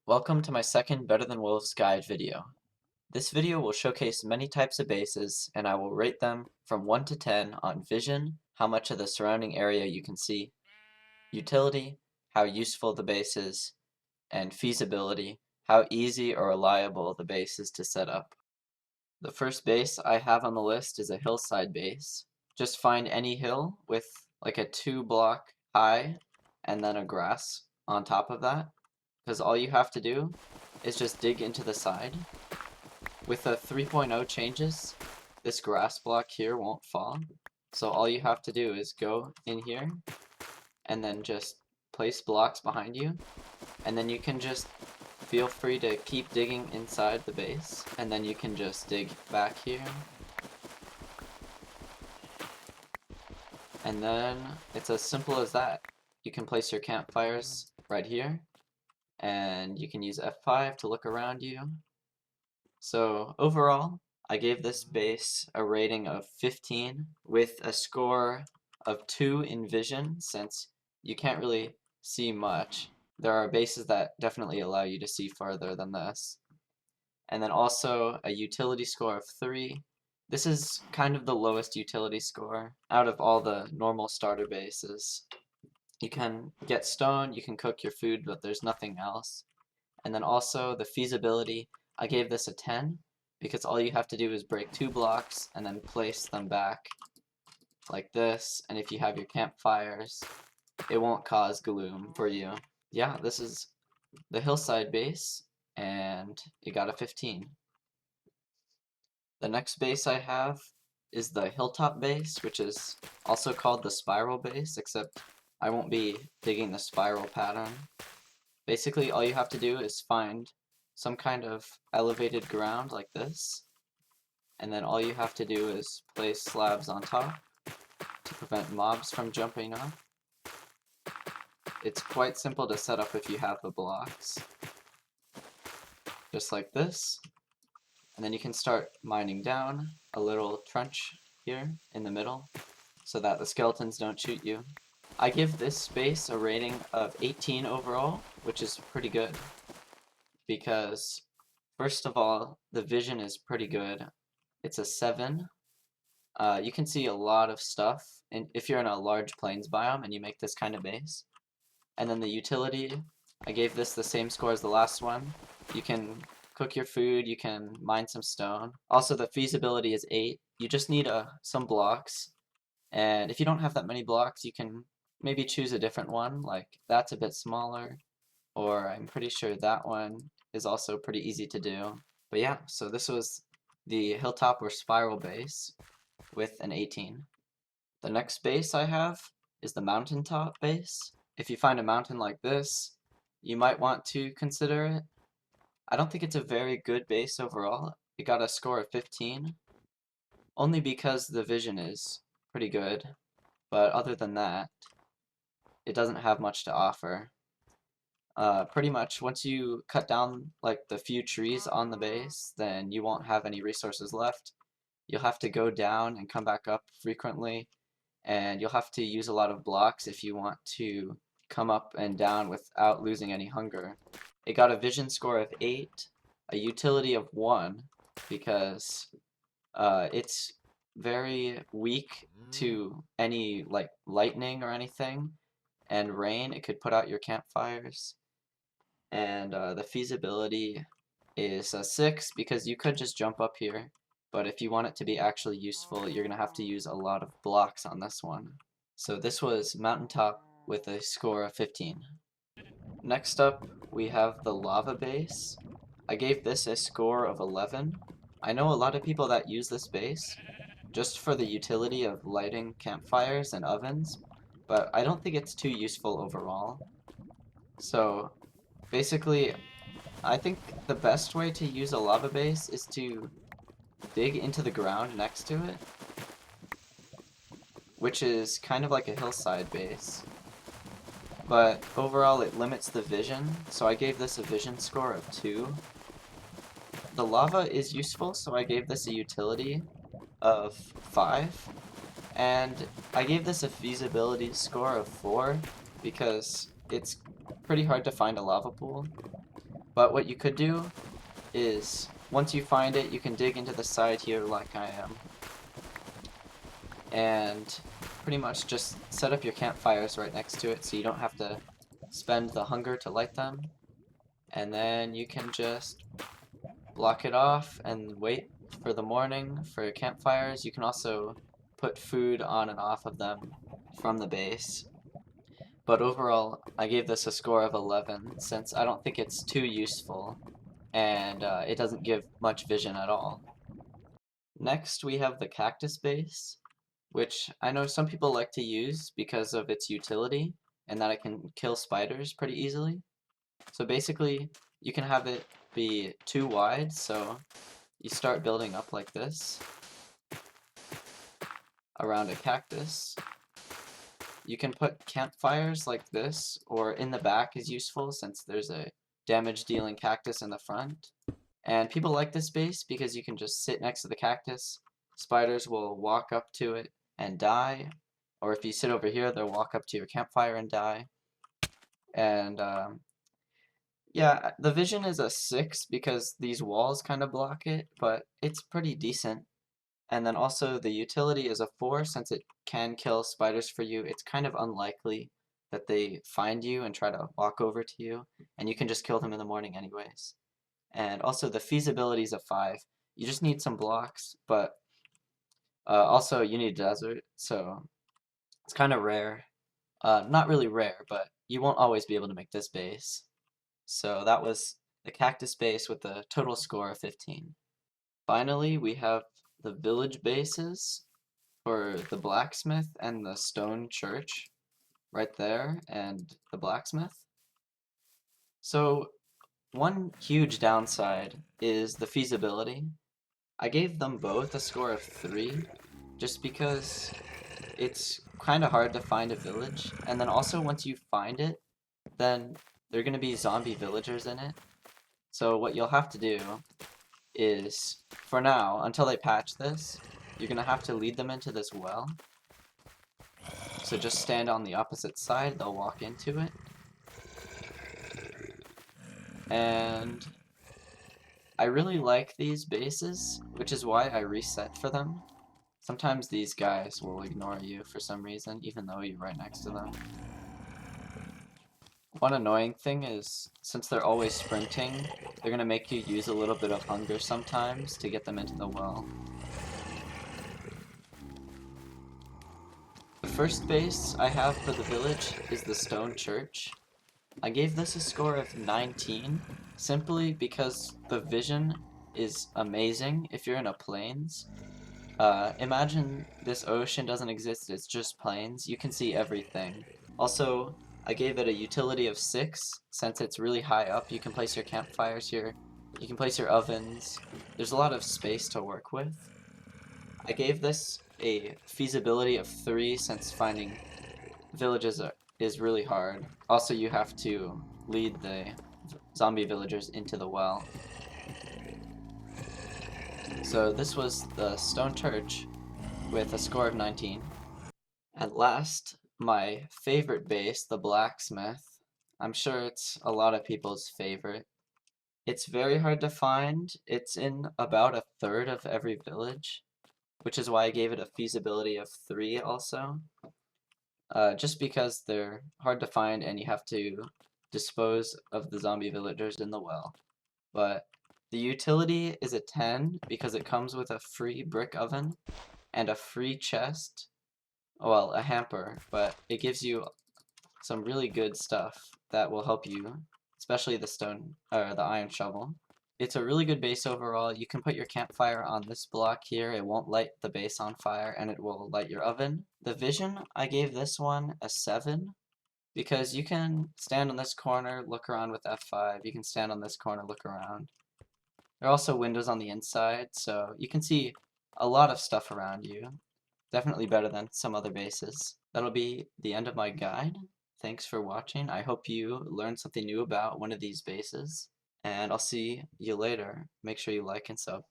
Welcome to my second Better Than Wolves guide video. This video will showcase many types of bases and I will rate them from 1 to 10 on vision, how much of the surrounding area you can see, utility, how useful the base is, and feasibility, how easy or reliable the base is to set up. The first base I have on the list is a hillside base. Just find any hill with like a 2-block high and then a grass on top of that, because all you have to do is just dig into the side. With the 3.0 changes, this grass block here won't fall. So all you have to do is go in here and then just place blocks behind you. And then you can just feel free to keep digging inside the base. And then you can just dig back here. And then it's as simple as that. You can place your campfires right here. And you can use F5 to look around you. So overall, I gave this base a rating of 15 with a score of 2 in vision, since you can't really see much. There are bases that definitely allow you to see farther than this. And then also a utility score of 3. This is kind of the lowest utility score out of all the normal starter bases. You can get stone, you can cook your food, but there's nothing else. And then also the feasibility, I gave this a 10 because all you have to do is break 2 blocks and then place them back like this. And if you have your campfires, it won't cause gloom for you. Yeah, this is the hillside base and it got a 15. The next base I have is the hilltop base, which is also called the spiral base, except I won't be digging the spiral pattern. Basically, all you have to do is find some kind of elevated ground like this, and then all you have to do is place slabs on top to prevent mobs from jumping up. It's quite simple to set up if you have the blocks. Just like this. And then you can start mining down a little trench here in the middle so that the skeletons don't shoot you. I give this space a rating of 18 overall, which is pretty good, because first of all, the vision is pretty good. It's a 7. You can see a lot of stuff and if you're in a large plains biome and you make this kind of base. And then the utility, I gave this the same score as the last one. You can cook your food, you can mine some stone. Also, the feasibility is 8. You just need some blocks. And if you don't have that many blocks, you can maybe choose a different one, like that's a bit smaller, or I'm pretty sure that one is also pretty easy to do. But yeah, so this was the hilltop or spiral base with an 18. The next base I have is the mountaintop base. If you find a mountain like this, you might want to consider it. I don't think it's a very good base overall. It got a score of 15, only because the vision is pretty good, but other than that, it doesn't have much to offer. Pretty much once you cut down like the few trees on the base, then you won't have any resources left. You'll have to go down and come back up frequently, and you'll have to use a lot of blocks if you want to come up and down without losing any hunger. It got a vision score of 8, a utility of 1, because it's very weak to any like lightning or anything, and rain. It could put out your campfires. And the feasibility is a 6 because you could just jump up here, but if you want it to be actually useful, you're gonna have to use a lot of blocks on this one. So this was Mountaintop with a score of 15. Next up, we have the lava base. I gave this a score of 11. I know a lot of people that use this base just for the utility of lighting campfires and ovens, but I don't think it's too useful overall. So basically, I think the best way to use a lava base is to dig into the ground next to it, which is kind of like a hillside base. But overall it limits the vision, so I gave this a vision score of 2. The lava is useful, so I gave this a utility of 5. And I gave this a feasibility score of 4 because it's pretty hard to find a lava pool. But what you could do is, once you find it, you can dig into the side here like I am. And pretty much just set up your campfires right next to it so you don't have to spend the hunger to light them. And then you can just block it off and wait for the morning for your campfires. You can also put food on and off of them from the base. But overall, I gave this a score of 11 since I don't think it's too useful and it doesn't give much vision at all. Next, we have the Cactus Base, which I know some people like to use because of its utility and that it can kill spiders pretty easily. So basically, you can have it be 2 wide, so you start building up like this around a cactus. You can put campfires like this, or in the back is useful since there's a damage dealing cactus in the front. And people like this base because you can just sit next to the cactus, spiders will walk up to it and die, or if you sit over here they'll walk up to your campfire and die. And yeah, the vision is a 6 because these walls kind of block it, but it's pretty decent. And then also the utility is a 4 since it can kill spiders for you. It's kind of unlikely that they find you and try to walk over to you, and you can just kill them in the morning anyways. And also the feasibility is a 5. You just need some blocks, but also you need desert, so it's kind of rare. Not really rare, but you won't always be able to make this base. So that was the Cactus Base with a total score of 15. Finally, we have the village bases for the Blacksmith and the Stone Church right there, and the Blacksmith. So one huge downside is the feasibility. I gave them both a score of 3 just because it's kind of hard to find a village, and then also once you find it, then there are going to be zombie villagers in it. So what you'll have to do is, for now, until they patch this, you're going to have to lead them into this well. So just stand on the opposite side, they'll walk into it. And I really like these bases, which is why I reset for them. Sometimes these guys will ignore you for some reason, even though you're right next to them. One annoying thing is, since they're always sprinting, they're going to make you use a little bit of hunger sometimes to get them into the well. The first base I have for the village is the Stone Church. I gave this a score of 19, simply because the vision is amazing if you're in a plains. Imagine this ocean doesn't exist, it's just plains. You can see everything. Also, I gave it a utility of 6, since it's really high up. You can place your campfires here, you can place your ovens. There's a lot of space to work with. I gave this a feasibility of 3, since finding villages is really hard. Also, you have to lead the zombie villagers into the well. So this was the Stone Church with a score of 19. And last, my favorite base, the Blacksmith. I'm sure it's a lot of people's favorite. It's very hard to find. It's in about a third of every village, which is why I gave it a feasibility of 3 also. Just because they're hard to find and you have to dispose of the zombie villagers in the well. But the utility is a 10 because it comes with a free brick oven and a free chest, well, a hamper, but it gives you some really good stuff that will help you, especially the stone or the iron shovel. It's a really good base overall. You can put your campfire on this block here. It won't light the base on fire and it will light your oven. The vision, I gave this one a 7 because you can stand on this corner, look around with F5. You can stand on this corner, look around. There are also windows on the inside, so you can see a lot of stuff around you. Definitely better than some other bases. That'll be the end of my guide. Thanks for watching. I hope you learned something new about one of these bases. And I'll see you later. Make sure you like and sub.